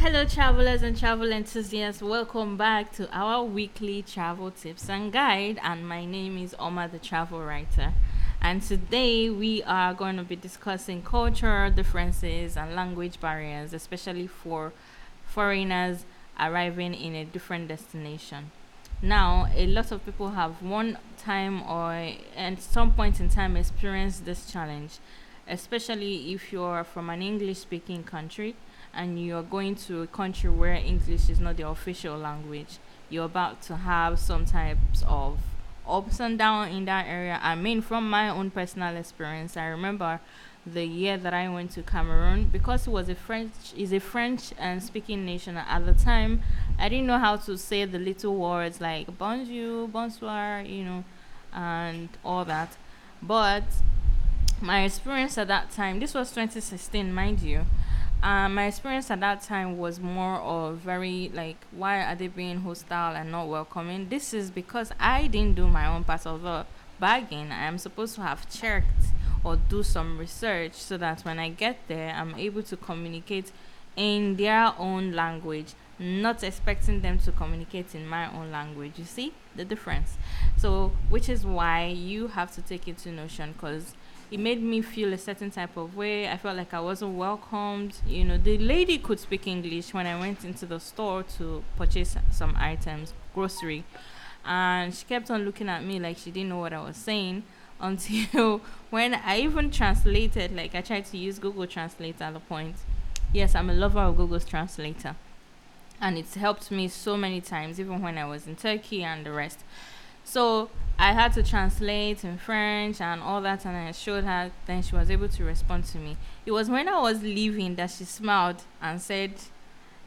Hello, travelers and travel enthusiasts. Welcome back to our weekly travel tips and guide. And my name is Oma, the travel writer. And today we are going to be discussing cultural differences and language barriers, especially for foreigners arriving in a different destination. Now, a lot of people have one time or at some point in time experienced this challenge, especially if you're from an English speaking country and you're going to a country where English is not the official language. You're about to have some types of ups and downs in that area. I mean, from my own personal experience, I remember the year that I went to Cameroon because it was a French is a French and speaking nation at the time. I didn't know how to say the little words like bonjour, bonsoir, and all that. But my experience at that time, this was 2016, mind you. My experience at that time was more of very like, why are they being hostile and not welcoming? This is because I didn't do my own part of the bargain. I am supposed to have checked or do some research so that when I get there, I'm able to communicate in their own language, not expecting them to communicate in my own language. You see the difference? So, which is why you have to take into notion because it made me feel a certain type of way. I felt like I wasn't welcomed. The lady could speak English when I went into the store to purchase some items, grocery, and she kept on looking at me like she didn't know what I was saying until when I even translated, like I tried to use Google Translate at the point. Yes, I'm a lover of Google's Translator, and it's helped me so many times, even when I was in Turkey and the rest. So I had to translate in French and all that, and I showed her. Then she was able to respond to me. It was when I was leaving that she smiled and said,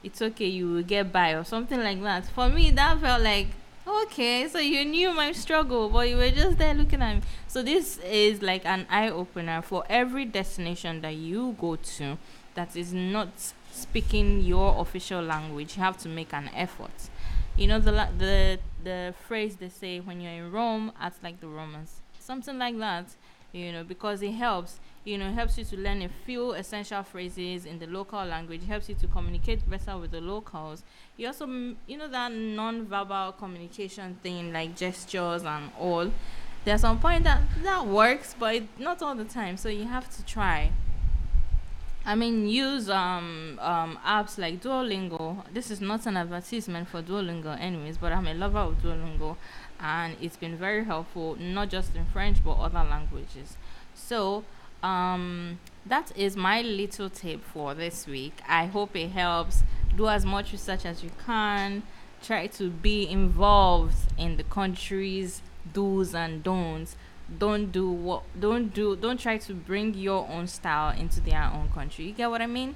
"It's okay, you will get by," or something like that. For me, that felt like, okay, so you knew my struggle, but you were just there looking at me. So this is like an eye opener for every destination that you go to that is not speaking your official language. You have to make an effort. The phrase they say, when you're in Rome, act like the Romans, something like that. Because it helps. It helps you to learn a few essential phrases in the local language. It helps you to communicate better with the locals. You also, that non-verbal communication thing like gestures and all. There's some point that works, but not all the time. So you have to try. I mean, use apps like Duolingo. This is not an advertisement for Duolingo, anyways, but I'm a lover of Duolingo, and it's been very helpful, not just in French but other languages. So, that is my little tip for this week. I hope it helps. Do as much research as you can. Try to be involved in the country's do's and don'ts. Don't try to bring your own style into their own country. You get what I mean?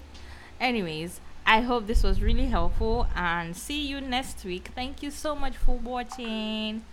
Anyways, I hope this was really helpful and see you next week. Thank you so much for watching.